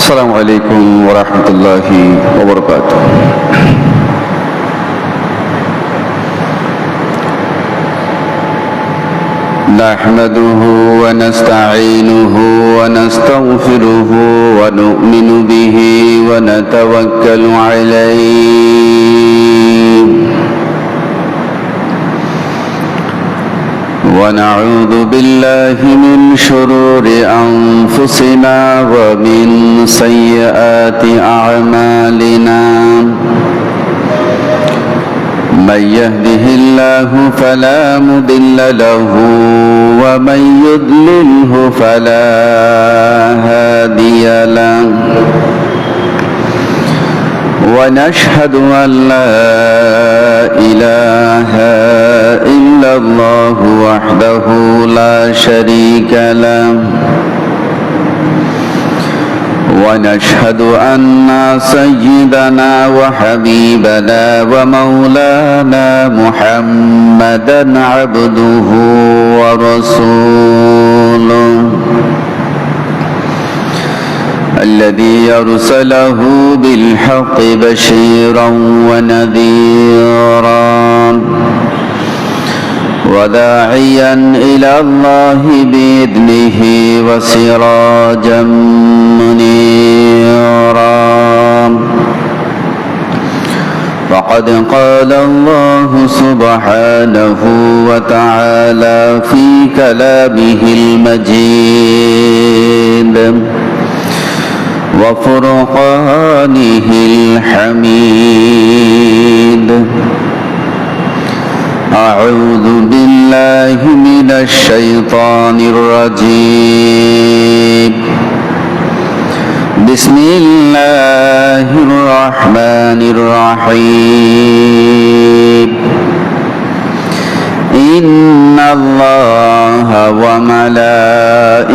السلام عليكم ورحمة الله وبركاته. نحمده ونستعينه ونستغفره ونؤمن به ونتوكل عليه ونعوذ بالله من شرور أنفسنا ومن سيئات أعمالنا. من يهده الله فلا مضل له ومن يضلله فلا هادي له. ونشهد أن لا إله إلا الله وحده لا شريك له. ونشهد أن سيدنا وحبيبنا ومولانا محمدا عبده ورسوله الذي أرسله بالحق بشيرا ونذيرا وداعيا إلى الله بإذنه وسراجا منيرا. فقد قال الله سبحانه وتعالى في كلامه المجيد وفرقانه الحميد. أعوذ بالله من الشيطان الرجيم. بسم الله الرحمن الرحيم. إن الله وملائكته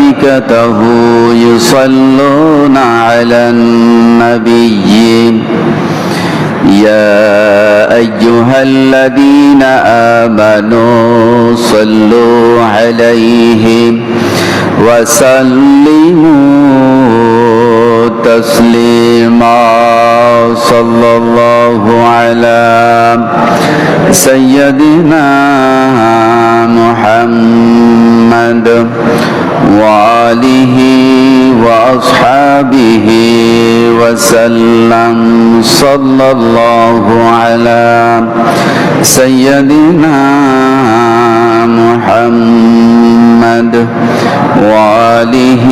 يصلون على النبي يا أيها الذين آمنوا صلوا عليه وسلموا تسليما. صلى الله على سيدنا محمد وآله وأصحابه وسلم. صلى الله على سيدنا محمد وآله.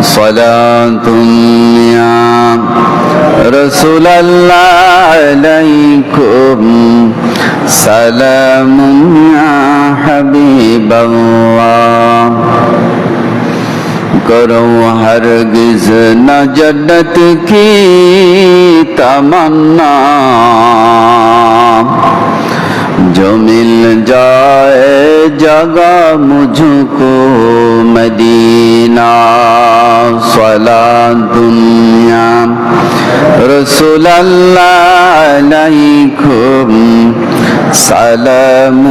صلاة يا رسول الله عليكم سلام يا حبيب الله. کرو ہرگز نہ جنت کی تمنا جو مل جائے جگہ مجھ کو مدینہ. صلاۃ یا رسول اللہ علیکم سلام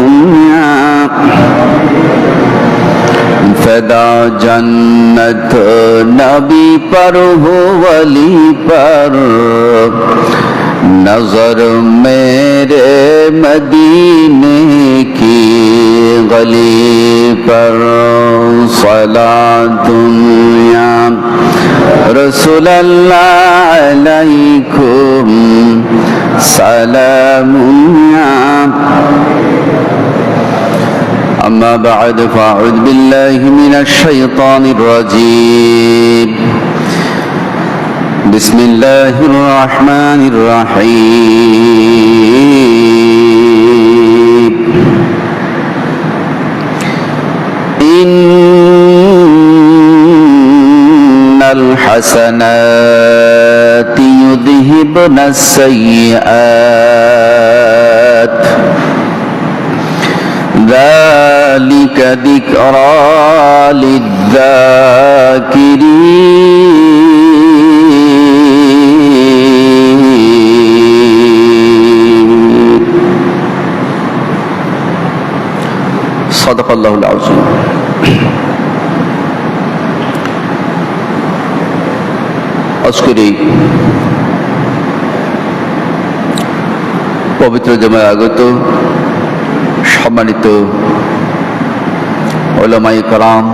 یا فدا جنت نبی پر ہو ولی پر نظر میرے مدینے کی گلی پر. صلاۃ یا رسول اللہ علیکم سلام یا. أما بعد فأعوذ بالله من الشيطان الرجيم. بسم الله الرحمن الرحيم. إن الحسنات يذهبن السيئات ذلك ذكرى للذاكرين. صدق الله العظيم. আজকের এই পবিত্র জমায় আগত সম্মানিত উলামায়ে কেরাম,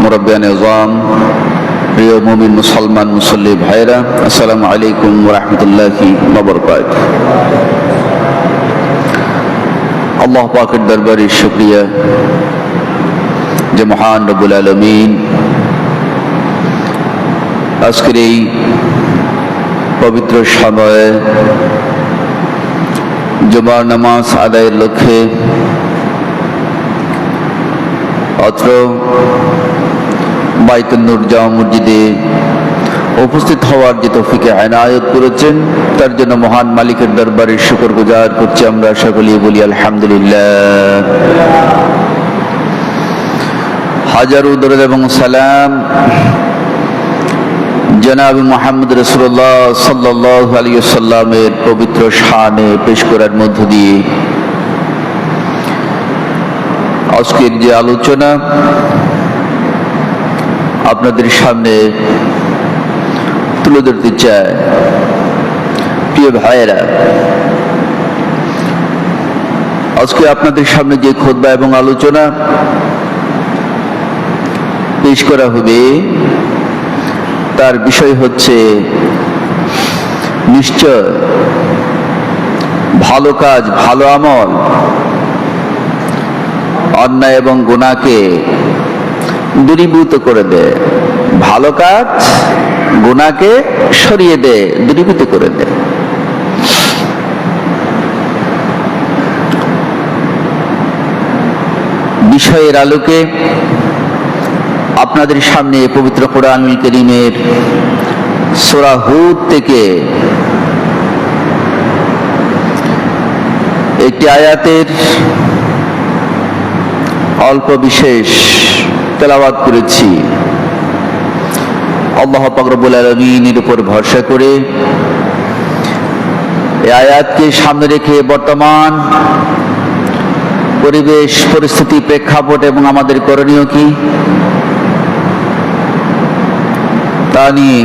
মুরব্বিয়ানে আযম, প্রিয় মুমিন মুসলমান মুসল্লি ভাইরা, আসসালামু আলাইকুম ওয়া রাহমাতুল্লাহি ওয়া বারাকাতুহু। আল্লাহ পাকের দরবারে শুকরিয়া যে মহান রব্বুল আলামিন আজকের এই পবিত্র সময়ে জুমার নামাজ আদায়ের লক্ষ্যে অত্র বাইতুন নূর জামে মসজিদে উপস্থিত হওয়ার যে তৌফিক এনায়েত করেছেন, তার জন্য মহান মালিকের দরবারে শুকরগুজার করছি। আমরা সকলেই বলি আলহামদুলিল্লাহ। হাজারো দরুদ এবং সালাম জনাব মুহাম্মদ রাসূলুল্লাহ সাল্লাল্লাহু আলাইহি ওয়াসাল্লামের পবিত্র শানে পেশ করার মধ্য দিয়ে আজকের যে আলোচনা আপনাদের সামনে তুলে ধরতে চাই। প্রিয় ভাইয়েরা, আজকে আপনাদের সামনে যে খুতবা এবং আলোচনা পেশ করা হবে, তার বিষয় হচ্ছে নিশ্চয় ভালো কাজ, ভালো আমল অন্যায় এবং গুনাহকে দূরীভূত করে দেয়। ভালো কাজ গুনাহকে সরিয়ে দেয়, দূরীভূত করে দেয়। বিষয়ের আলোকে আপনাদের সামনে পবিত্র কোরআনুল কারীমের সূরা হুদ থেকে একটি আয়াতের অল্প বিশেষ তেলাওয়াত করেছি। আল্লাহ পাক রব্বুল আলামিনের উপর ভরসা করে এই আয়াতকে সামনে রেখে বর্তমান পরিবেশ পরিস্থিতি, প্রেক্ষাপট এবং আমাদের করণীয় কি তা নিয়ে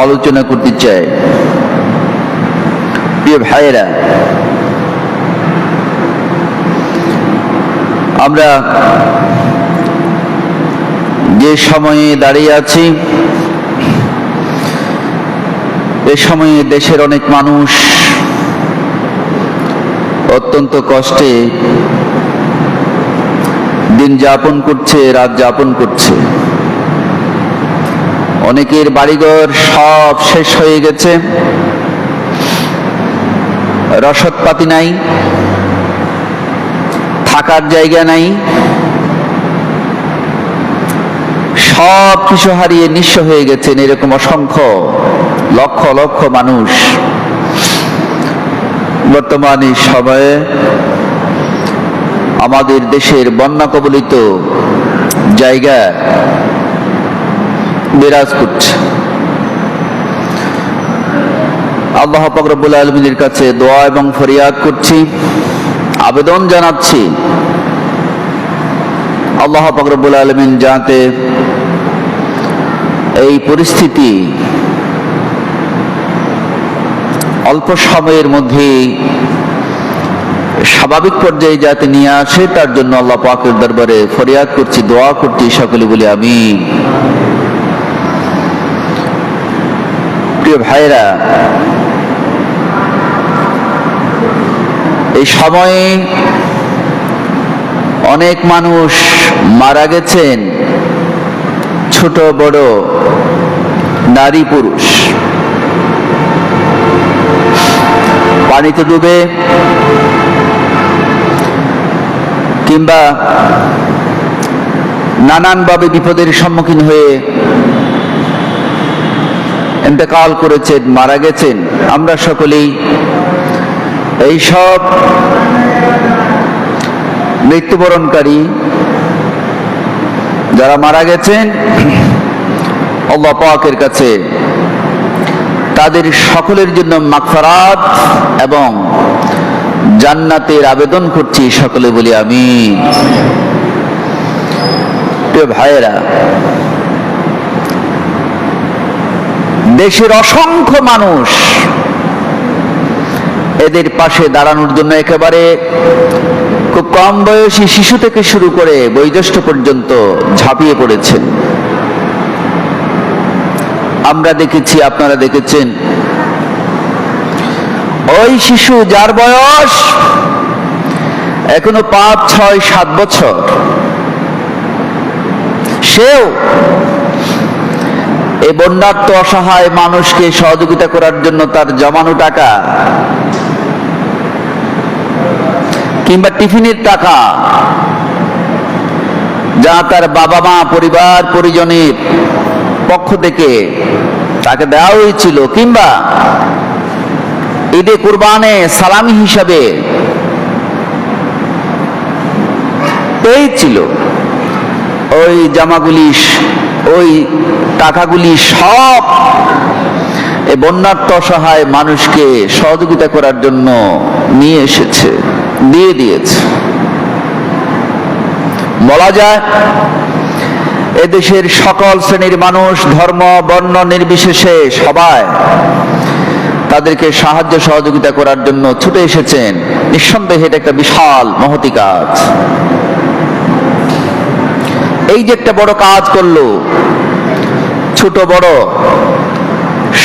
আলোচনা করতে চাই। প্রিয় ভাইয়েরা, আমরা যে সময়ে দাঁড়িয়ে আছি, এ সময়ে দেশের অনেক মানুষ অত্যন্ত কষ্টে দিন যাপন করছে, রাত যাপন করছে। অনেকের বাড়িঘর সব শেষ হয়ে গেছে, রসদপাতি নাই, থাকার জায়গা নাই, সব কিছু হারিয়ে নিঃস্ব হয়ে গেছেন। এরকম অসংখ্য লক্ষ লক্ষ মানুষ বর্তমানে সময়ে আমাদের দেশের বন্যা কবলিত জায়গা বিরাজ করছে। আল্লাহ পাক রব্বুল আলামিনের কাছে দোয়া এবং ফরিয়াদ করছি, আবেদন জানাচ্ছি, আল্লাহ পাক রব্বুল আলামিন যাতে এই পরিস্থিতি অল্প সময়ের মধ্যে স্বাভাবিক পর্যায়ে যাতে নিয়ে আসে, তার জন্য আল্লাহ পাকের দরবারে ফরিয়াদ করছি, দোয়া করছি। সকলে বলি আমিন। প্রিয় ভাইরা, এই সময়ে অনেক মানুষ মারা গেছেন, ছোট বড়, নারী পুরুষ, পানিতে ডুবে কিংবা নানানভাবে বিপদের সম্মুখীন হয়ে ইন্তেকাল করেছেন, মারা গেছেন। আমরা সকলেই এই সব মৃত্যুবরণকারী যারা মারা গেছেন, আল্লাহ পাকের কাছে তাদের সকলের জন্য মাগফিরাত এবং জান্নাতের আবেদন করছি। সকলে বলি আমিন। প্রিয় ভাইয়েরা, দেশের অসংখ্য মানুষ এদের পাশে দাঁড়ানোর জন্য একেবারে খুব কম বয়সী শিশু থেকে শুরু করে বয়োজ্যেষ্ঠ পর্যন্ত ঝাঁপিয়ে পড়েছেন। আমরা দেখেছি, আপনারা দেখেছেন, ওই শিশু যার বয়স এখনো 5, 6, 7 বছর, সেও এই বন্যার্ত অসহায় মানুষকে সহযোগিতা করার জন্য তার জমানো টাকা কিংবা টিফিনের টাকা যা তার বাবা মা পরিবার পরিজনের পক্ষ থেকে তাকে দেওয়া হয়েছিল, কিংবা ঈদে কুরবানে সালামি হিসাবে পেয়েছিল, ওই জামাগুলি, ওই টাকাগুলি সব এই বন্যার্ত অসহায় মানুষকে সহযোগিতা করার জন্য নিয়ে এসেছে, দিয়ে দিয়েছে। বলা যায় এদেশের সকল শ্রেণীর মানুষ, ধর্ম বর্ণ নির্বিশেষে সবাই তাদেরকে সাহায্য সহযোগিতা করার জন্য ছুটে এসেছেন। নিঃসন্দেহে এটা একটা বিশাল মহতি কাজ। এই যে একটা বড় কাজ করলো, ছোট বড়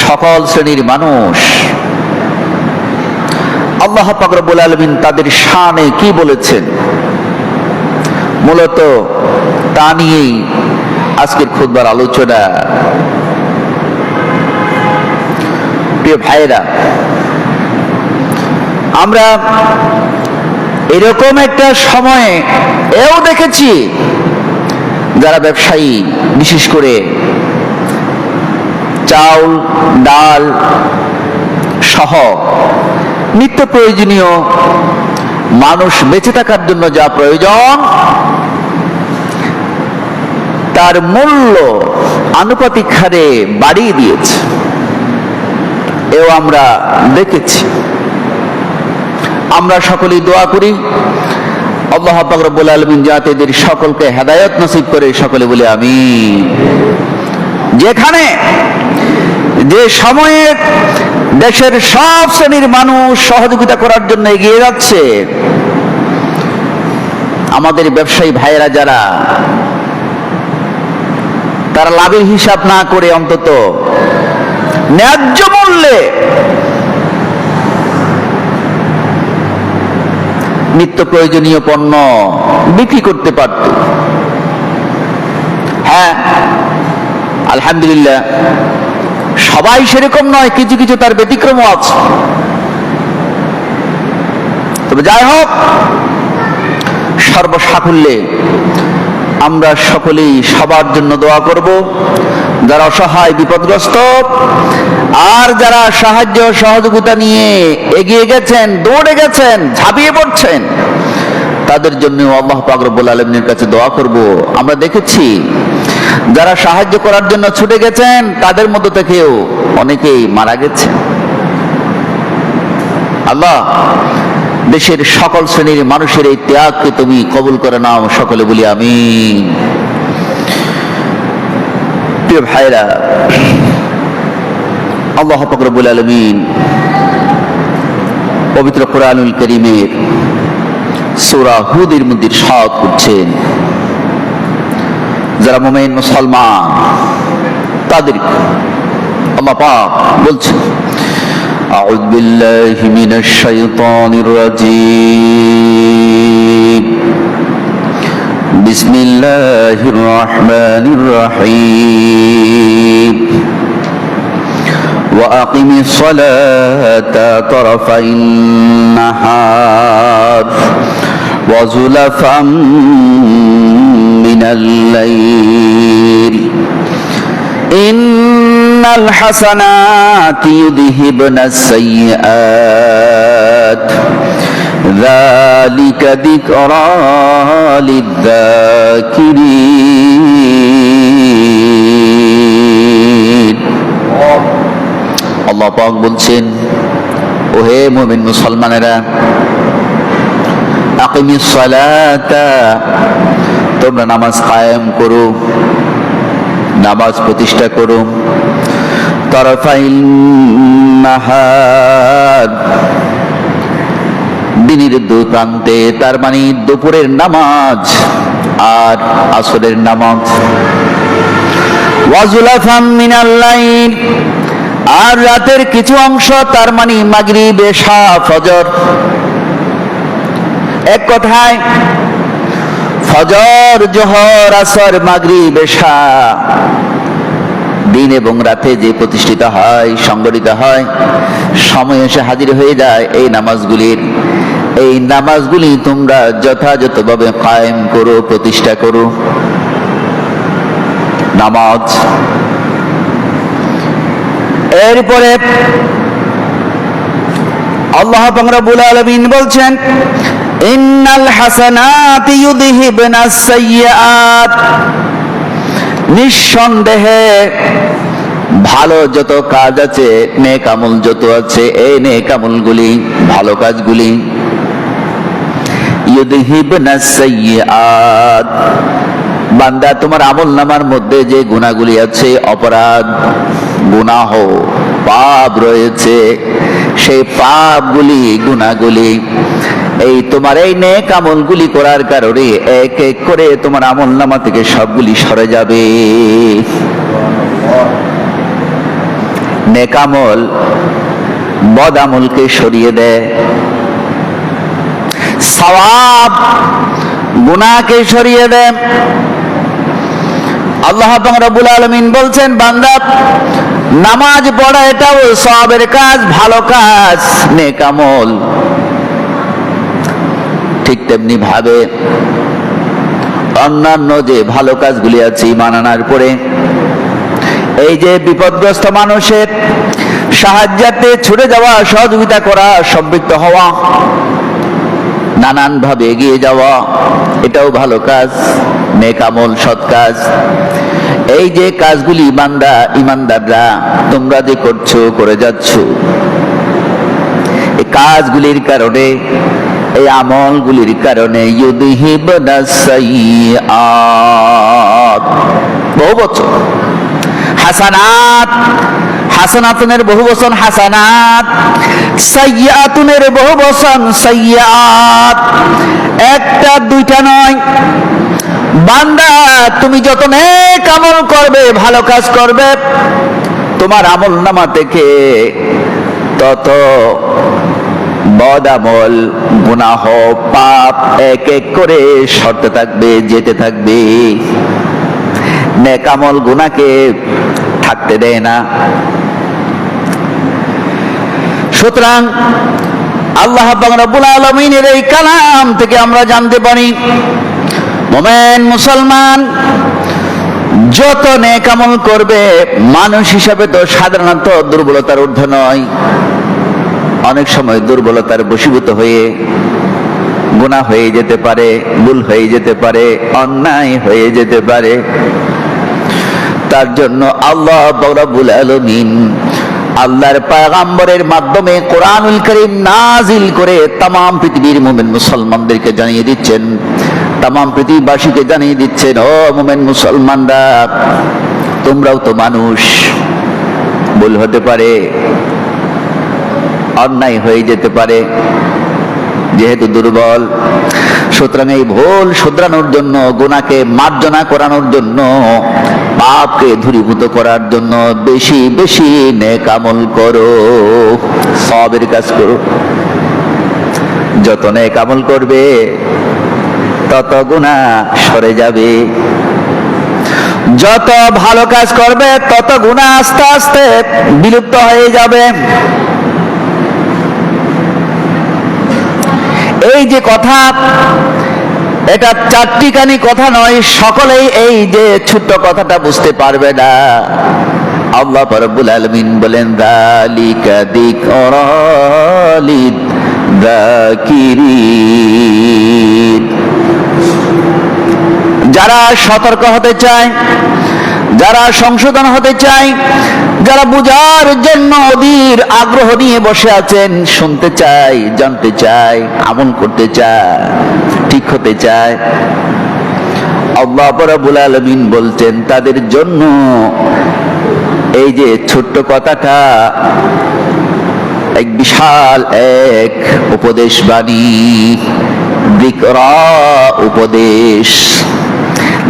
সকল শ্রেণীর মানুষ, আল্লাহ পাক রব্বুল আলামিন তাদের শানে কি বলেছেন, মূলত তা নিয়েই আজকের খুতবার আলোচনা। প্রিয় ভাইরা, আমরা এরকম একটা সময়ে এও দেখেছি যারা ব্যবসায়ী, বিশেষ করে চাউল ডাল সহ নিত্য প্রয়োজনীয় মানুষ বেঁচে থাকার জন্য যা প্রয়োজন তার মূল্য আনুপাতিক হারে বাড়িয়ে দিয়েছে, এও আমরা দেখেছি। আমরা সকলেই দোয়া করি আল্লাহ পাক রব্বুল আলামিন যাতে এদের সকলকে হেদায়েত নসিব করে, সকলে বলে আমিন। যেখানে যে সময়ে দেশের সব শ্রেণীর মানুষ সহযোগিতা করার জন্য এগিয়ে যাচ্ছে, আমাদের ব্যবসায়ী ভাইয়েরা যারা, তারা লাভের হিসাব না করে অন্তত ন্যায্য মূল্যে নিত্য প্রয়োজনীয় পণ্য বিক্রি করতে পারত। হ্যাঁ, আলহামদুলিল্লাহ, সবাই সেরকম নয়, কিছু কিছু তার ব্যতিক্রম আছে। তবে যাই হোক, সর্বসাকুল্যে আমরা সকলেই সবার জন্য দোয়া করব, যারা অসহায় বিপদগ্রস্ত আর যারা সাহায্য সহযোগিতা নিয়ে এগিয়ে গেছেন, দৌড়ে গেছেন, ঝাঁপিয়ে পড়ছেন, তাদের জন্য আল্লাহ পাক রব্বুল আলামিনের কাছে দোয়া করব। আমরা দেখেছি যারা সাহায্য করার জন্য ছুটে গেছেন তাদের মধ্য থেকেও অনেকেই মারা গেছেন। আল্লাহ দেশের সকল শ্রেণীর মানুষের এই ত্যাগকে তুমি কবুল করে নাও, সকলে বলি আমিন। প্রিয় ভাইরা, আল্লাহ পাক রব্বুল আলামিন পবিত্র কোরআনুল কারীমের সূরা হুদের মধ্যে ইরশাদ করছেন, যারা মুমিন মুসলমান তাদের আল্লাহ পাক বলছেন, আউযু বিল্লাহি মিনাশ শাইতানির রাজীম, বিসমিল্লাহির রহমানির রহিম, ওয়া আকিমিস সালাতা তারাফাইন নাহার ওয়া যুলাফাম মিনাল লাইল ইন্নাল হাসানাতি ইউযহিবনাস সাইয়্যাত যালিকা যিকরা লিয-যাকিরিন। আল্লাহ পাক বলছেন, ও হে মুমিন মুসলমানেরা, আকিমিস সালাতা, তোমরা নামাজ কায়েম করো, নামাজ প্রতিষ্ঠা করো, তারফাইন নাহার, দিনের দুই প্রান্তে, তার মানে দুপুরের নামাজ আর আসরের নামাজ। ওয়া যুলাফাম মিনাল লাইল, আর রাতের কিছু অংশ, তার মানে মাগরিব, এশা, ফজর। এক কথায় ফজর, জোহর, আসর, মাগরিব, এশা দিন এবং রাতে যে প্রতিষ্ঠিত হয়, সংগঠিত হয়, সময় এসে হাজির হয়ে যায় এই নামাজগুলির। এই নামাজগুলি তোমরা যথাযথভাবে কায়েম করো, প্রতিষ্ঠা করো। নামাজ। এরপরে আল্লাহ পাক রব্বুল আলামিন বলছেন, ইন্নাল হাসানাতি ইউযহিবনাস সাইয়্যাত, নিঃসন্দেহে ভালো যত কাজ আছে, নেক আমল যত আছে, এই নেক আমলগুলি, ভালো কাজগুলি, ইউযহিবনাস সাইয়্যাত, বান্দা তোমার আমল নামার মধ্যে যে গুনাহগুলি আছে, অপরাধ, গুনাহ, পাপ রয়েছে, সেই পাপগুলি, গুনাহগুলি এই তোমার এই নেক আমলগুলি করার কারণে এক এক করে তোমার আমল নামা থেকে সবগুলি সরে যাবে। নেক আমল বদ আমলকে সরিয়ে দেয়, সওয়াব গুনাহকে সরিয়ে দেয়। আল্লাহ পাক রব্বুল আলামিন বলছেন, বান্দা নামাজ পড়া এটাও সওয়াবের কাজ, ভালো কাজ, নেক আমল। ঠিক তেমনি ভাবে অন্যান্য যে ভালো কাজগুলি আছে, ঈমান আনার পরে এই যে বিপদগ্রস্ত মানুষের সাহায্যার্থে ছুটে যাওয়া, সহযোগিতা করা, সম্পৃক্ত হওয়া, নানান ভাবে এগিয়ে যাওয়া, এটাও ভালো কাজ, নেক আমল, সৎ কাজ। এই যে কাজগুলি বান্দা, ঈমানদাররা তোমরা যে করছো, করে যাচ্ছ, এই কাজগুলির কারণে, এই আমলগুলির কারণে ইউযহিবনাস সাইয়্যাত, বহু বচন হাসানাত, হাসানাতুনের বহু বচন হাসানাত, সাইয়্যাতুনের বহু বচন সাইয়্যাত, একটা দুইটা নয়। বান্দা তুমি যত নেক আমল করবে, ভালো কাজ করবে, তোমার আমল নামা থেকে তত বদ আমল, গুনাহ, পাপ এক এক করে সরতে থাকবে, যেতে থাকবে। নেক আমল গুনাহকে থাকতে দেয় না। সুতরাং আল্লাহ পাক রব্বুল আলামিনের এই কালাম থেকে আমরা জানতে পারি, মুমিন মুসলমান যত নেক আমল করবে, মানুষ হিসাবে তো সাধারণত দুর্বলতার ঊর্ধ্বে নয়। অনেক সময় দুর্বলতার বশীভূত হয়ে গুনাহ হয়ে যেতে পারে, ভুল হয়ে যেতে পারে, অন্যায় হয়ে যেতে পারে। তার জন্য আল্লাহ রাব্বুল আলামিন আল্লাহর পয়গম্বরের মাধ্যমে কোরআনুল কারীম নাজিল করে তামাম পৃথিবীর মুমিন মুসলমানদেরকে জানিয়ে দিচ্ছেন, তামাম পৃথিবীবাসীকে জানিয়ে দিচ্ছেন, ও মুমিন মুসলমানরা, তোমরাও তো মানুষ, ভুল হতে পারে, অন্যায় হয়ে যেতে পারে, যেহেতু দুর্বল। সুতরাং এই ভুল শুধরানোর জন্য, গুনাহকে মার্জনা করানোর জন্য, পাপকে দূরীভূত করার জন্য বেশি বেশি নেক আমল করো, সওয়াবের কাজ করো। যত নেক আমল করবে তত গুনাহ সরে যাবে, যত ভালো কাজ করবে তত গুনাহ আস্তে আস্তে বিলুপ্ত হয়ে যাবে। এই যে কথা, এটা চারটিখানি কথা নয়, সকলেই এই যে ছোট্ট কথাটা বুঝতে পারবে না। আল্লাহ রাব্বুল আলামিন বলেন, যালিকা যিকরা লিয-যাকিরিন, যারা সতর্ক হতে চায়, যারা সংশোধন হতে চায়, যারা বুঝার জন্য অধীর আগ্রহ নিয়ে বসে আছেন, শুনতে চায়, জানতে চায়, আমল করতে চায়, ঠিক হতে চায়, আল্লাহ রাব্বুল আলামিন বলছেন তাদের জন্য এই যে ছোট্ট কথাটা এক বিশাল এক উপদেশ বাণী, বিকরা উপদেশ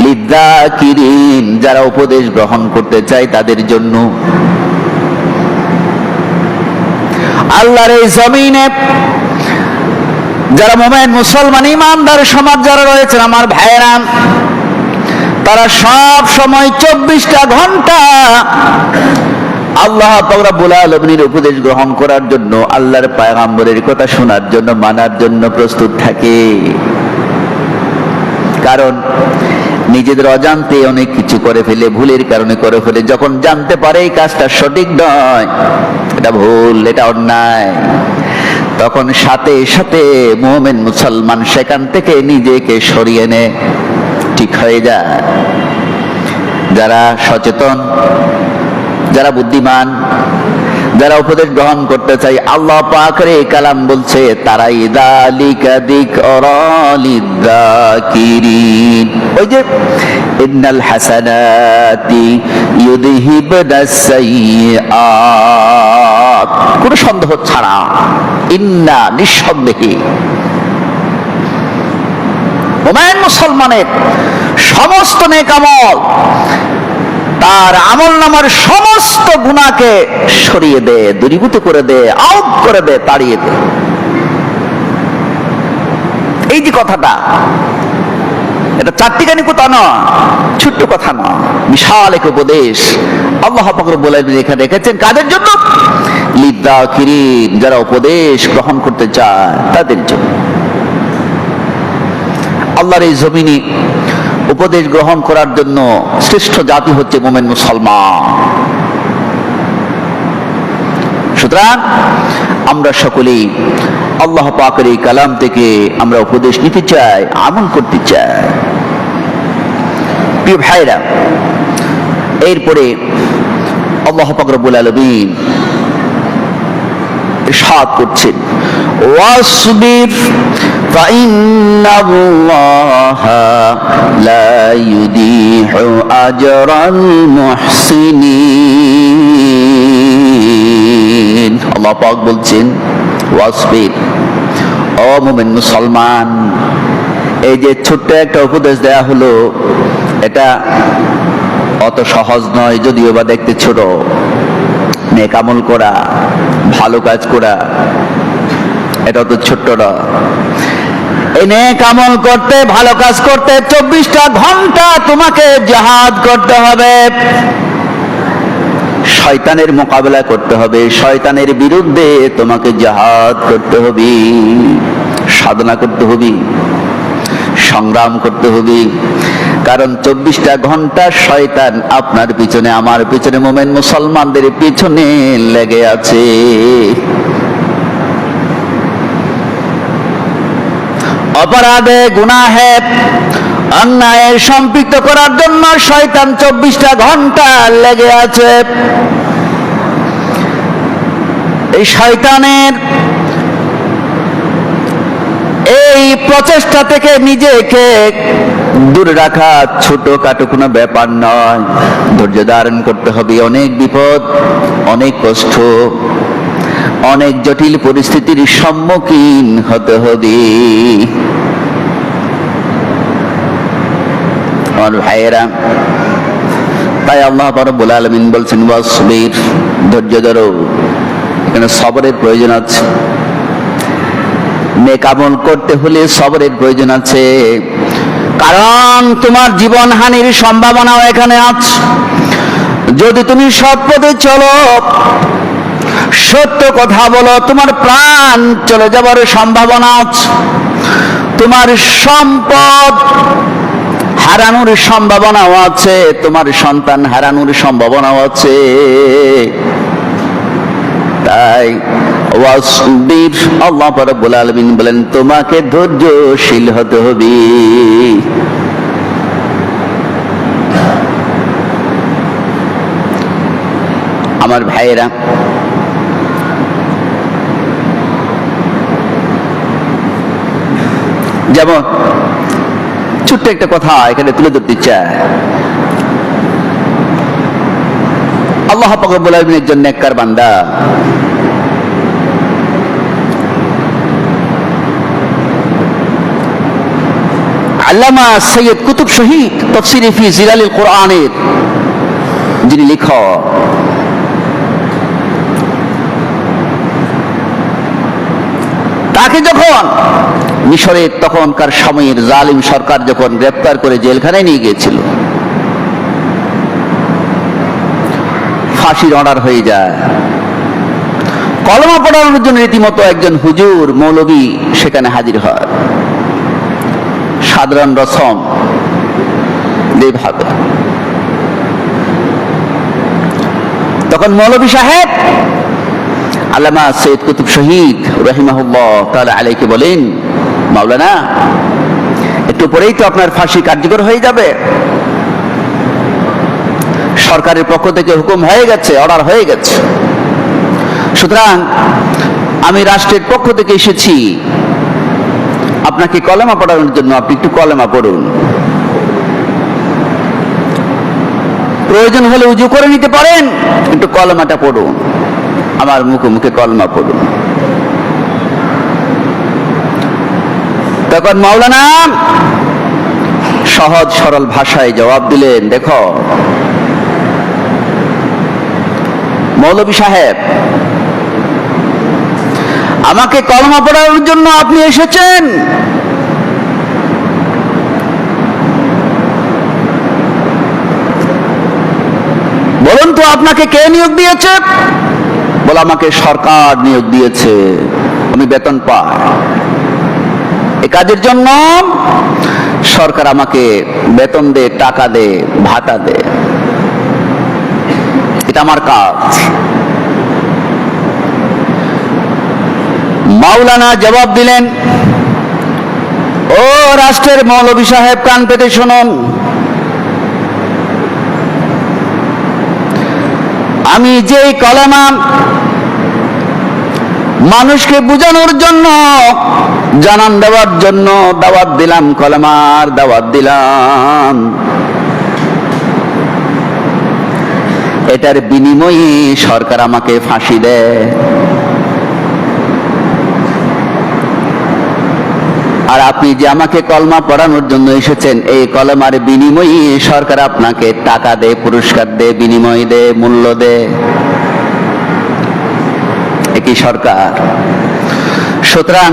লিদ্দাকিরিন, যারা উপদেশ গ্রহণ করতে চায় তাদের জন্য। আল্লাহর এই জমিনে যারা মুমিন মুসলমান ইমানদার সমাজ যারা রয়েছেন আমার ভাইয়েরা, তারা সব সময় 24টা ঘন্টা আল্লাহ পাক রব্বুল আলামিনের উপদেশ গ্রহণ করার জন্য, আল্লাহর পয়গম্বরের কথা শোনার জন্য, মানার জন্য প্রস্তুত থাকে। কারণ নিজেদের অজান্তে অনেক কিছু করে ফেলে, ভুলের কারণে করে ফেলে। যখন জানতে পারে এই কাজটা সঠিক নয়, এটা ভুল, এটা অন্যায়, তখন সাথে সাথে মুমিন মুসলমান সেখান থেকে নিজেকে সরিয়ে নেয়, ঠিক হয়ে যায়। যারা সচেতন, যারা বুদ্ধিমান, যারা উপদেশ গ্রহণ করতে চাই, আল্লাহ পাকের কালাম বলছে তারাই যালিকা যিকরা লিদ্দাকিরিন। ওই যে ইন্নাল হাসানাতি ইউযহিবনাস সাইয়্যাত, কোনো সন্দেহ ছাড়া, ইন্না নিঃসন্দেহে মুমিন মুসলমানের সমস্ত নেক আমল তার আমল নামার সমস্ত গুনাহকে সরিয়ে দেয়, দূরীভূত করে দেয়, আউট করে দেয়, তাড়িয়ে দেয়। এই যে কথাটা, এটা চারটিখানি কথা নয়, ছোট্ট কথা নয়, বিশাল এক উপদেশ আল্লাহ পাক রব্বুল আলামিন এখানে রেখেছেন। কাদের জন্য? লিদ্দাকিরিন, যারা উপদেশ গ্রহণ করতে চায় তাদের জন্য। আল্লাহর এই জমিনে উপদেশ গ্রহণ করার জন্য শ্রেষ্ঠ জাতি হচ্ছে মুমিন মুসলমান। সুতরাং আমরা সকলেই আল্লাহ পাকের এই কালাম থেকে আমরা উপদেশ নিতে চাই, আমল করতে চাই। প্রিয় ভাইরা, এরপরে আল্লাহ পাক রব্বুল আলামিন ইরশাদ করছেন, ওয়াসবির ফাইন্নাল্লাহা লা ইউদিহু আজরাল মুহসিনিন। আল্লাহ পাক বলছেন ওয়াসবির, ও মুমিন মুসলমান, এই যে ছোট্ট একটা উপদেশ দেয়া হলো, এটা অত সহজ নয়, যদিও বা দেখতে ছোট। নেক আমল করা, ভালো কাজ করা, এটা তো ছোট্ট না। এই নেক আমল করতে, ভালো কাজ করতে 24টা ঘন্টা তোমাকে জিহাদ করতে হবে, শয়তানের মোকাবেলা করতে হবে, শয়তানের বিরুদ্ধে তোমাকে জিহাদ করতে হবে, সাধনা করতে হবে, সংগ্রাম করতে হবে। কারণ 24টা ঘন্টা শয়তান আপনার পিছনে, আমার পিছনে, মুমিন মুসলমানদের পিছনে লেগে আছে। অপরাধে, গুনাহে, অন্যায় সম্পৃক্ত করার জন্য শয়তান 24টা ঘন্টা লেগে আছে। এই শয়তানের এই প্রচেষ্টা থেকে নিজেকে দূরে রাখা ছোটখাটো কোনো ব্যাপার নয়, ধৈর্য ধারণ করতে হবে। অনেক বিপদ, অনেক কষ্ট, অনেক জটিল পরিস্থিতির সম্মুখীন হতে হবে। আমার ভাইয়েরা, তাই আল্লাহ রাব্বুল আলামিন বলছেন ওয়াসবির, ধৈর্য ধরো। এখানে সবরের প্রয়োজন আছে। নেক আমল করতে হলে সবরের প্রয়োজন আছে, কারণ তোমার জীবন হানির সম্ভাবনাও এখানে আছে। যদি তুমি সৎ পথে চলো, সত্য কথা বলো, তোমার প্রাণ চলে যাবার সম্ভাবনা আছে, তোমার সম্পদ হারানোর সম্ভাবনাও আছে, তোমার সন্তান হারানোর সম্ভাবনাও আছে। তাই ওয়াসবির, আল্লাহ রাব্বুল আলামিন বলেন তোমাকে ধৈর্যশীল হতে হবে। আমার ভাইয়েরা, যেমন ছোট্ট একটা কথা এখানে তুলে ধরতে চাই। আল্লাহ আল্লাহ পাক রব্বুল আলামিনের জন্য নেককার বান্দা। আল্লামা সৈয়দ কুতুব শহীদ তাফসীরে ফি জিলালিল কোরআনের যিনি লেখক, তাকে যখন মিশরের তখনকার সময়ের জালিম সরকার যখন গ্রেপ্তার করে জেলখানায় নিয়ে গিয়েছিল, ফাঁসির অর্ডার হয়ে যায়। কলমা পড়ানোর জন্য রীতিমতো একজন হুজুর মৌলবী সেখানে হাজির হয়, সাধারণ রসম ভাবে। তখন মৌলবী সাহেব আল্লামা সৈয়দ কুতুব শহীদ রাহিমাহুল্লাহ তাআলা আলাইহি বলেন, মাওলানা একটু পরেই তো আপনার ফাঁসি কার্যকর হয়ে যাবে, সরকারের পক্ষ থেকে হুকুম হয়ে গেছে, অর্ডার হয়ে গেছে, সুতরাং আমি রাষ্ট্রের পক্ষ থেকে এসেছি আপনাকে কলেমা পড়ানোর জন্য, আপনি একটু কলেমা পড়ুন, প্রয়োজন হলে উজু করে নিতে পারেন, একটু কলেমাটা পড়ুন, আমার মুখে মুখে কলেমা পড়ুন। তখন মাওলানা সহজ সরল ভাষায় জবাব দিলেন, দেখো মৌলবী সাহেব, আমাকে কলেমা পড়ানোর জন্য আপনি এসেছেন, বলুন তো আপনাকে কে নিয়োগ দিয়েছে? বলে আমাকে সরকার নিয়োগ দিয়েছে, আমি বেতন পাই, এ কাজের জন্য সরকার আমাকে বেতন দে, টাকা দে, ভাতা দে, এটা আমার কাজ। মাওলানা জবাব দিলেন, ও রাষ্ট্রের মৌলবী সাহেব, কান পেতে শুনুন, আমি যে কলেমা মানুষকে বোঝানোর জন্য, জানান দেওয়ার জন্য দাওয়াত দিলাম, কলেমার দাওয়াত দিলাম, এটার বিনিময়ে সরকার আমাকে ফাঁসি দেয়, আর আপনি যে আমাকে কলমা পড়ানোর জন্য এসেছেন, এই কলেমার বিনিময়ে সরকার আপনাকে টাকা দেয়, পুরস্কার দেয়, বিনিময় দেয়, মূল্য দেয়, একই সরকার। সুতরাং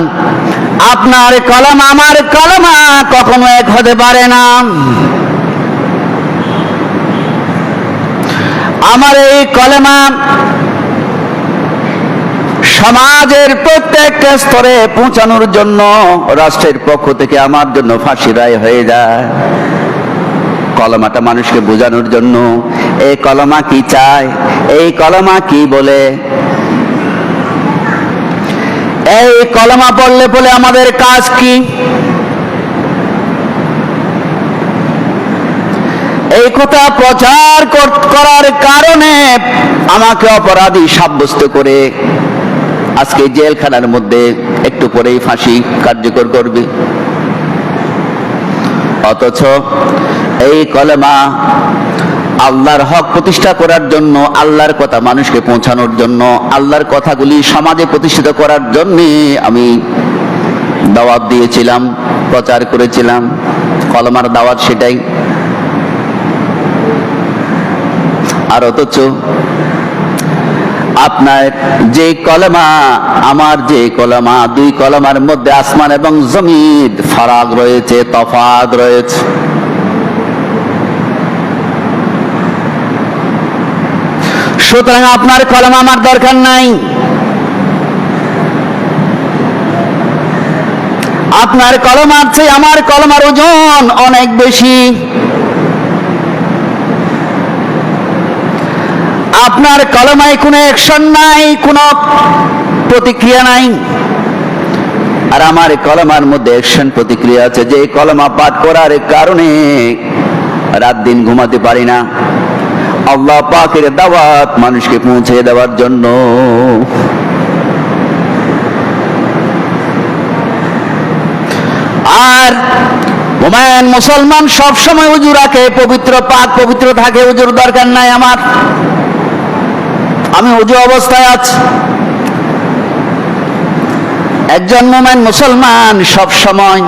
আপনার কলম আমার কলমা কখনো এক হতে পারে না। আমার এই কলেমা সমাজের প্রত্যেকটা স্তরে পৌঁছানোর জন্য রাষ্ট্রের পক্ষ থেকে আমার জন্য ফাঁসি রায় হয়ে যায়। কলমাটা মানুষকে বোঝানোর জন্য, এই কলমা কি চায়, এই কলমা কি বলে, এই কলমা পড়লে বলে আমাদের কাজ কি, এই কথা প্রচার করার কারণে আমাকে অপরাধী সাব্যস্ত করে আজকে জেলখানার মধ্যে একটু পরেই ফাঁসি কার্যকর করবে। অথচ এই কলেমা আল্লাহর হক প্রতিষ্ঠা করার জন্য, আল্লাহর কথা মানুষকে পৌঁছানোর জন্য, আল্লাহর কথাগুলি সমাজে প্রতিষ্ঠিত করার জন্য আমি দাওয়াত দিয়েছিলাম, প্রচার করেছিলাম। কলেমার দাওয়াত সেটাই। আর অথচ আপনার যে কলেমা, আমার যে কলেমা, দুই কলেমার মধ্যে আসমান এবং জমিন ফারাক রয়েছে, তফাৎ রয়েছে। সুতরাং আপনার কলেমা আমার দরকার নাই। আপনার কলেমার চেয়ে আমার কলেমার ওজন অনেক বেশি। আপনার কলেমায় কোনো অ্যাকশন নাই, কোনো প্রতিক্রিয়া নাই, আর আমার কলেমার মধ্যে অ্যাকশন, প্রতিক্রিয়া আছে। যে কলেমা পাঠ করার কারণে রাত দিন ঘুমাতে পারি না, আল্লাহ পাকের দাওয়াত মানুষকে পৌঁছে দেওয়ার জন্য। আর মোমেন মুসলমান সব সময় উজু রাখে, পবিত্র পাক পবিত্র থাকে, উজুর দরকার নাই আমার। আমি ওযু অবস্থায় আছি। একজন মুমিন মুসলমান সব সময়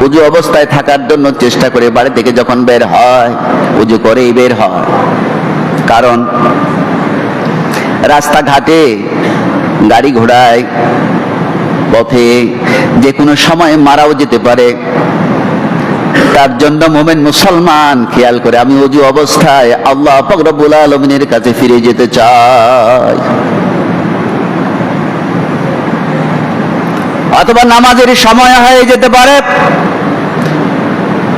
ওযু অবস্থায় থাকার জন্য চেষ্টা করে, বাড়ি থেকে যখন বের হয় ওযু করেই বের হয়। কারণ রাস্তাঘাটে, গাড়ি ঘোড়ায়, পথে যে কোনো সময় মারাও যেতে পারে। তার জন্য মুমিন মুসলমান খেয়াল করে, আমি ওযু অবস্থায় আল্লাহ পাক রব্বুল আলামিনের কাছে ফিরে যেতে চাই। অথবা নামাজের সময় হয়ে যেতে পারে,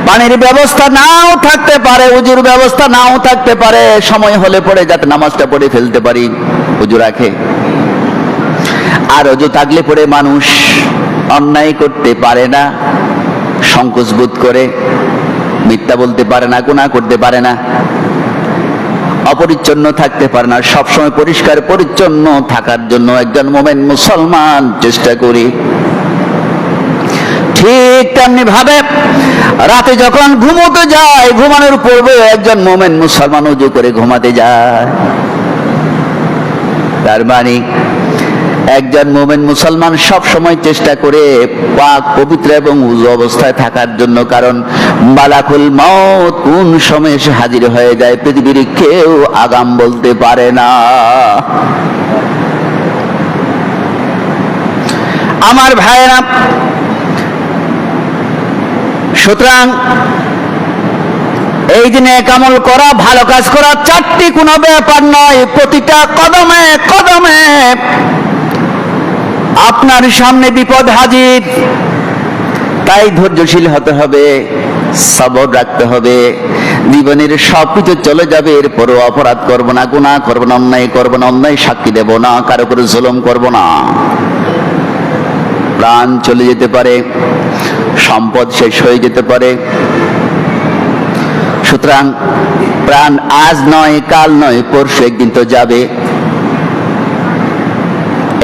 পানির ব্যবস্থা নাও থাকতে পারে, ওযুর ব্যবস্থা নাও থাকতে পারে, সময় হলে পরে যাতে নামাজটা পড়ে ফেলতে পারি ওযু রাখে। আর ওযু থাকলে পরে মানুষ অন্যায় করতে পারে না, সংকোচ বোধ করে, মিথ্যা বলতে পারে না, গুনাহ করতে পারে না, অপরিচ্ছন্ন থাকতে পারে না। সবসময় পরিষ্কার পরিচ্ছন্ন থাকার জন্য একজন মুমিন মুসলমান চেষ্টা করি। ঠিক তেমনি ভাবে রাতে যখন ঘুমোতে যায়, ঘুমানোর পূর্বে একজন মুমিন মুসলমান ওযু করে ঘুমাতে যায়। তার মানে একজন মুমিন মুসলমান সব সময় চেষ্টা করে পাক পবিত্র এবং ওযু অবস্থায় থাকার জন্য। কারণ মালাকুল মউত কোন সময় এসে হাজির হয়ে যায় পৃথিবীর কেউ আগাম বলতে পারে না। আমার ভাইয়েরা, সুতরাং এই দিনে কামল করা, ভালো কাজ করা চারটি কোনো ব্যাপার নয়। প্রতিটা কদমে কদমে আপনার সামনে বিপদ হাজির। তাই ধৈর্যশীল হতে হবে, সবর রাখতে হবে। জীবনের সবকিছু চলে যাবে, এরপরও অপরাধ করব না, গুনাহ করব না, অন্যায় করব না, অন্যায় সাক্ষী দেব না, কারো উপরে জুলুম করব না। প্রাণ চলে যেতে পারে, সম্পদ শেষ হয়ে যেতে পারে। সুতরাং প্রাণ আজ নয়, কাল নয়, পরশু একদিন তো যাবে।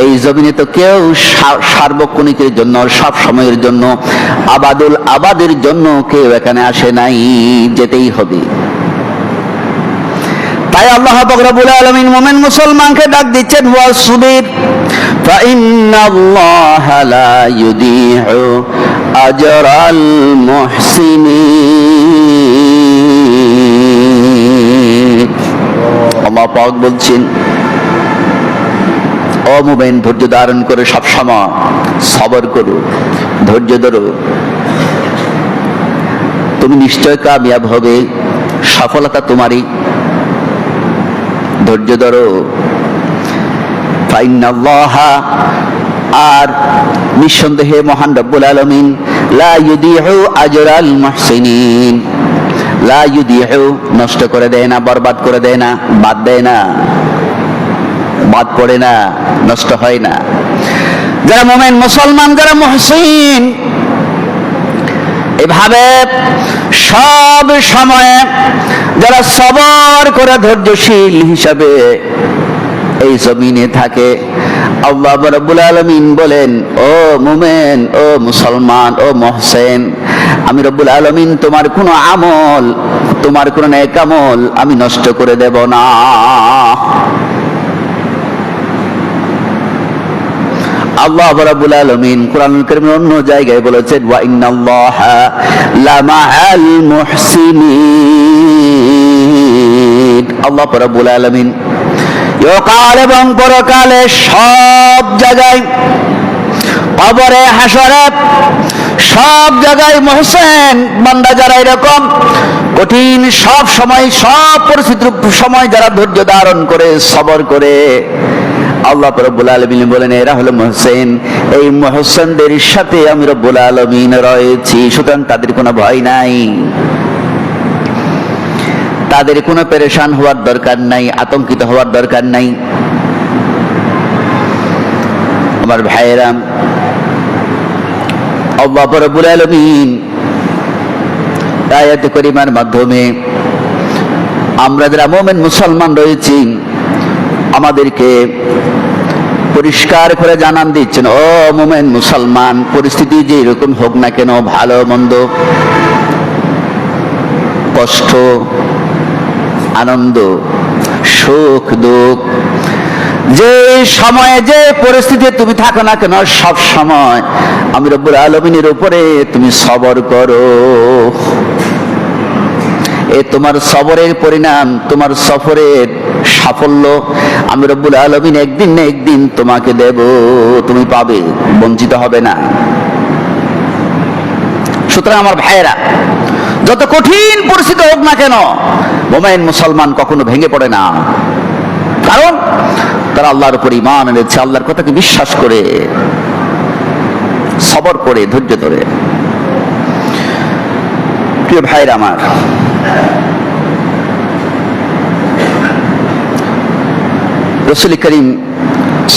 এই জমিনে তো কেউ সার্বক্ষণিকের জন্য, সব সময়ের জন্য, আবাদুল আবাদের জন্য কেউ এখানে আসে নাই, যেতেই হবে। তাই আল্লাহ পাক রব্বুল আলামিন মুমিন মুসলমানকে ডাক দিচ্ছেন, ওয়াসবির ফাইন্নাল্লাহা লা ইউদিউ আজরাল মুহসিনিন। আল্লাহ পাক বলছেন, ও মুমিন, ধৈর্য ধারণ করে সব সময় সবর করো, ধৈর্য ধরো, তুমি নিশ্চয় কামিয়াব হবে, সফলতা তোমারই। ধৈর্য ধরো। ফাইন্নাল্লাহা, আর নিঃসন্দেহে মহান রব্বুল আলামিন, লা ইউদিউ আজরাল মুহসিনিন, লা ইউদিউ নষ্ট করে দেয় না, বরবাদ করে দেয় না, বাদ দেয় না, বাদ পড়ে না, নষ্ট হয় না। যারা মুমিন মুসলমান, যারা মুহসিন, এভাবে সব সময়ে যারা সবর করে ধৈর্যশীল হিসাবে এই জমিনে থাকে, আল্লাহ রাব্বুল আলামিন বলেন, ও মুমিন, ও মুসলমান, ও মুহসিন, আমি রব্বুল আলামিন তোমার কোনো আমল, তোমার কোনো নেক আমল আমি নষ্ট করে দেব না। আল্লাহ রাব্বুল আলামিন কোরআনুল কারীমের অন্য জায়গায় বলেছেন, ওয়া ইন্নাল্লাহা লামাআল মুহসিনিন। আল্লাহ রাব্বুল আলামিন ইহকাল এবং পরকালে সব জায়গায়, কবরে, হাসরে, সব জায়গায় মুহসিন বান্দা যারা এরকম কঠিন সব সময়, সব পরিস্থিতির সময় যারা ধৈর্য ধারণ করে, সবর করে, আল্লাহ রাব্বুল আলামিন বলেন, এরা হলো মুহসিন। এই মুহসিনদের সাথে আমি রব্বুল আলামিন রয়েছি। সুতরাং তাদের কোনো ভয় নাই, তাদের কোনো পেরেশান হওয়ার দরকার নাই, আতঙ্কিত হওয়ার দরকার নাই। আমার ভাইয়েরা, আল্লাহ রাব্বুল আলামিন আয়াত কারিমার মাধ্যমে আমরা যারা মুমিন মুসলমান রয়েছি, আমাদেরকে পরিষ্কার করে জানান দিচ্ছেন, ও মুমিন মুসলমান, পরিস্থিতি যে এরকম হোক না কেন, ভালো মন্দ, কষ্ট, আনন্দ, সুখ, দুঃখ, যে সময়ে যে পরিস্থিতিতে তুমি থাকো না কেন, সব সময় আমি রব্বুল আলামিনের উপরে তুমি সবর করো। এ তোমার সবরের পরিণাম, তোমার সফরের সাফল্য আমি রব্বুল আলামিন একদিন না একদিন তোমাকে দেব, তুমি পাবে, বঞ্চিত হবে না। সুতরাং আমার ভাইয়েরা, যত কঠিন পরিস্থিতি হোক না কেন, মুমিন মুসলমান কখনো ভেঙে পড়ে না, কারণ তারা আল্লাহর উপর ঈমান এনেছে, আল্লাহর কথাকে বিশ্বাস করে, সবর করে, ধৈর্য ধরে। প্রিয় ভাইরা আমার, রাসূল করিম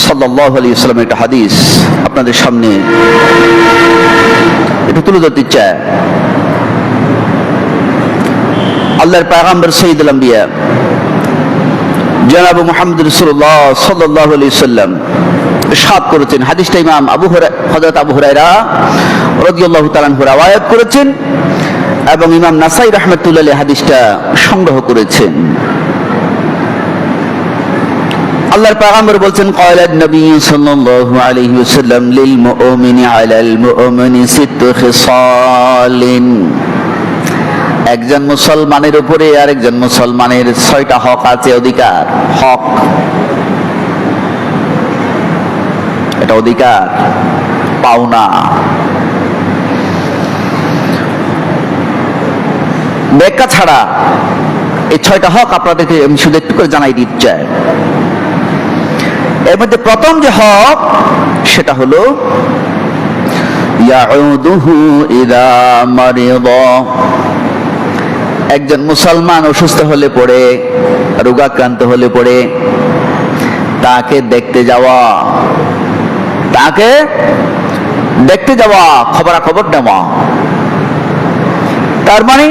সাল্লাল্লাহু আলাইহি ওয়াসাল্লামের একটা হাদিস আপনাদের সামনে একটু তুলে ধরতে চাই। আল্লাহর পয়গম্বর সাইয়্যিদুল আম্বিয়া জনাব মুহাম্মদ রাসূলুল্লাহ সাল্লাল্লাহু আলাইহি ওয়াসাল্লাম ইরশাদ করেছেন, হাদিসটা ইমাম হযরত আবু হুরায়রা রাদিয়াল্লাহু তাআলা আনহু রওয়ায়াত করেছেন এবং ইমাম নাসাই রাহমাতুল্লাহ আলাইহি হাদিসটা সংগ্রহ করেছেন। আল্লাহর পয়গম্বর বলছেন, ক্বালান নবী সাল্লাল্লাহু আলাইহি ওয়াসাল্লাম লিল মুমিনি আলাল মুমিনি সিত্তু খিসালিন। একজন মুসলমানের উপরে আরেকজন মুসলমানের 6টা হক আছে, অধিকার। হক এটা অধিকার, পাওনা। ব্যাখ্যা ছাড়া এই 6টা হক আপনাদেরকে আমি শুধু একটু করে জানাই দিতে চাই। এর মধ্যে প্রথম যে হক সেটা হলো ইয়াউদুহু ইযা মারিদা। একজন মুসলমান অসুস্থ হলে পড়ে, রোগাক্রান্ত হলে পড়ে তাকে দেখতে যাওয়া, তাকে দেখতে যাওয়া, খবরাখবর নেওয়া। তার মানে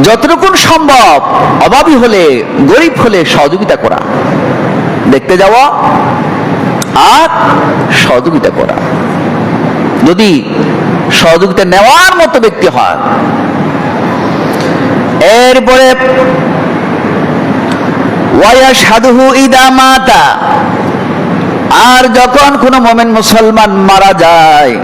যতটুকু সম্ভব অভাবী হলে, গরিব হলে সহযোগিতা করা, দেখতে যাওয়া আর সহযোগিতা করা। যদি সহযোগিতা নেওয়ার মতো ব্যক্তি হয়। এরপরে ওয়ায়াশহাদুহু ইদা মাতা, আর যখন কোনো মুমিন মুসলমান মারা যায়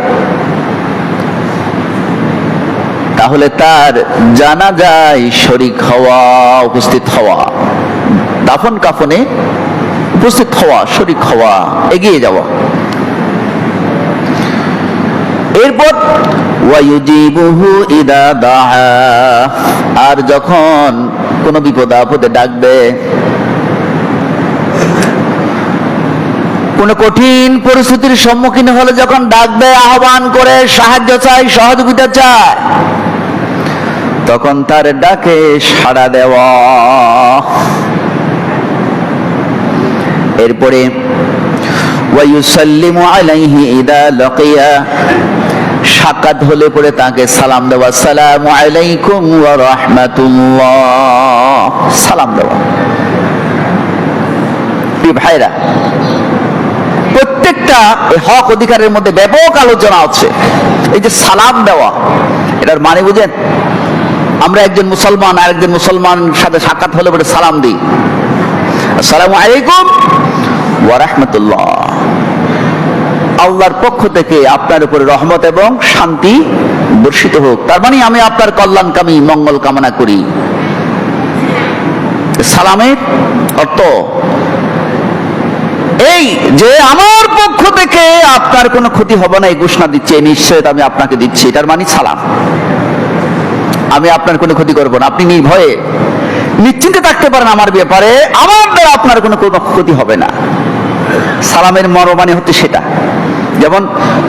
তাহলে তার জানাজায় শরীক হওয়া, উপস্থিত হওয়া, দাফন কাফনে উপস্থিত হওয়া, শরীক হওয়া, এগিয়ে যাওয়া। এরপর ওয়ায়ুজিবুহু ইদা দাআ, আর যখন কোনো বিপদ আপদে ডাকবে, কোনো কঠিন পরিস্থিতির সম্মুখীন হলে যখন ডাকবে, আহ্বান করে সাহায্য চাই, সহযোগিতা চায়, তখন তার ডাকে সাড়া দেওয়া। এরপরে ওয়ায়ুসাল্লিমু আলাইহি ইদা লাকিয়া, সাক্ষাৎ হলে পরে তাকে সালাম দেওয়া, আসসালামু আলাইকুম ওয়া রাহমাতুল্লাহ, সালাম দেওয়া। প্রিয় ভাইরা, প্রত্যেকটা এই হক অধিকারের মধ্যে ব্যাপক আলোচনা আছে। এই যে সালাম দেওয়া, এটার মানে বুঝেন? আমরা একজন মুসলমান আরেকজন মুসলমানের সাথে সাক্ষাৎ হলে পরে সালাম দিই, আসসালামু আলাইকুম ওয়া রাহমাতুল্লাহ, আল্লাহর পক্ষ থেকে আপনার উপরে রহমত এবং শান্তি বর্ষিত হোক। তার মানে আমি আপনার কল্যাণকামী, মঙ্গল কামনা করি। সালামের অর্থ এই যে আমার পক্ষ থেকে আপনার কোনো ক্ষতি হবে না, এই ঘোষণা দিচ্ছে, এই নিশ্চয়তা আমি আপনাকে দিচ্ছি। এটার মানে সালাম। আমি আপনার কোনো ক্ষতি করবো না, আপনি নির্ভয়ে নিশ্চিন্তে থাকতে পারেন আমার ব্যাপারে, আমার দ্বারা আপনার কোনো ক্ষতি হবে না। সালামের মর্মানি হচ্ছে সেটা। যেমন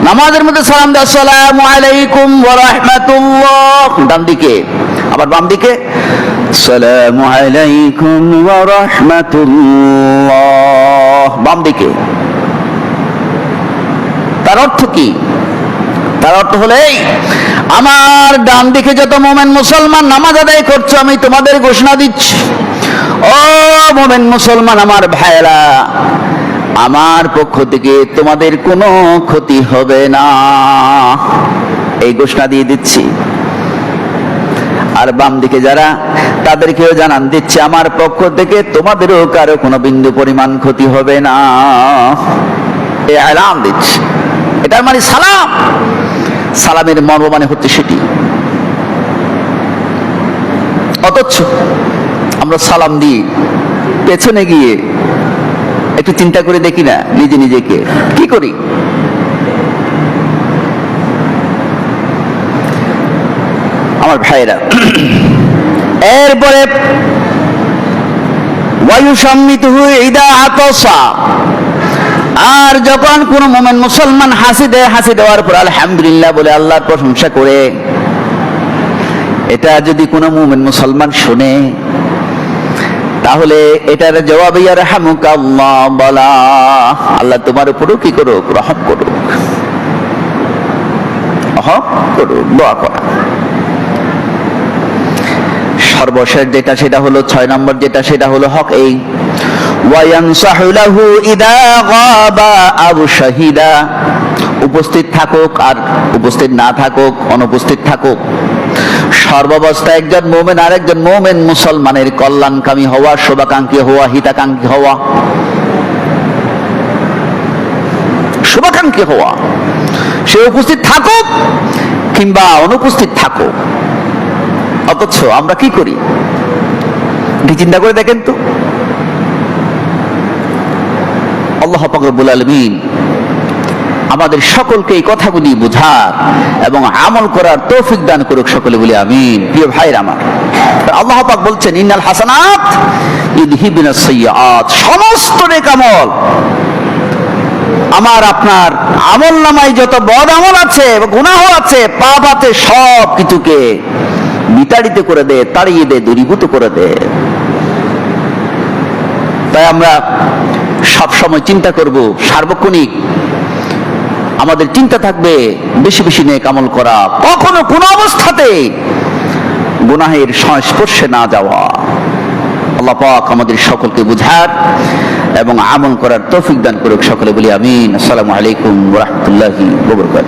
নামাজের মধ্যে সালাম দেয়, আসসালামু আলাইকুম ওয়া রাহমাতুল্লাহ ডান দিকে, আবার বাম দিকে আসসালামু আলাইকুম ওয়া রাহমাতুল্লাহ বাম দিকে। তার অর্থ কি? তার অর্থ হলো এই, আমার ডান দিকে যত মুমিন মুসলমান নামাজ আদায় করছো, আমি তোমাদের ঘোষণা দিচ্ছি, ও মুমিন মুসলমান আমার ভাইরা, আমার পক্ষ থেকে তোমাদের কোনো ক্ষতি হবে না, এই ঘোষণা দিয়ে দিচ্ছি। আর বাম দিকে যারা, তাদেরকেও জানান দিচ্ছে আমার পক্ষ থেকে তোমাদেরও কারো কোনো বিন্দু পরিমাণ ক্ষতি হবে না, এই এলান দিচ্ছে। এটার মানে সালাম। সালামের মর্ম মানে হচ্ছে সেটি। অথচ আমরা সালাম দিই, পেছনে গিয়ে একটু চিন্তা করে দেখি না নিজে নিজেকে কি করি। আমার ভাইরা, এরপরে আর যখন কোন মুমিন মুসলমান হাসি দেয়, হাসি দেওয়ার পর আলহামদুলিল্লাহ বলে আল্লাহর প্রশংসা করে, এটা যদি কোনো মুমিন মুসলমান শুনে, তাহলে এটার জবাবে ইয়ারহামুকাল্লাহ বলা, আল্লাহ তোমার উপরও কি করুক, রহম করুক, রহম করুক, দোয়া করা। সর্বশেষ যেটা সেটা হলো 6 নম্বর যেটা, সেটা হলো হক এই ওয়ায়ানসাহু লাহু ইদা গাবা আও শাহিদা, উপস্থিত থাকুক আর উপস্থিত না থাকুক, অনুপস্থিত থাকুক, সর্বাবস্থায় একজন মুমিন আর একজন মুমিন মুসলমানের কল্যাণকামী হওয়া, শুভাকাঙ্ক্ষী হওয়া, হিতাকাঙ্ক্ষী হওয়া, শুভাকাঙ্ক্ষী হওয়া, সে উপস্থিত থাকুক কিংবা অনুপস্থিত থাকুক। অথচ আমরা কি করি এটি চিন্তা করে দেখেন তো। আল্লাহ পাক রব্বুল আলামিন আমাদের সকলকে এই কথাগুলি বোঝার এবং আমল করার তৌফিক দান করুক, সকলে বলি আমিন। প্রিয় ভাইরা আমার, আল্লাহ পাক বলছেন ইন্নাল হাসানাত ইউযহিবুনাস সাইয়্যাত, সমস্ত নেক আমল, আমার আপনার আমল নামায় যত বদ আমল আছে, গুনাহ আছে, পাপ আছে, সব কিছুকে বিতাড়িত করে দে, তাড়িয়ে দে, দূরীভূত করে দে। তাই আমরা সব সময় চিন্তা করব, সার্বক্ষণিক আমাদের চিন্তা থাকবে বেশি বেশি নেক আমল করা, কখনো কোন অবস্থাতে গুনাহের সংস্পর্শে না যাওয়া। আল্লাহ পাক আমাদের সকলকে বুঝার এবং আমল করার তৌফিক দান করুক, সকলে বলি আমিন। আসসালামু আলাইকুম ওয়া রাহমাতুল্লাহি ওয়া বারাকাতুহু।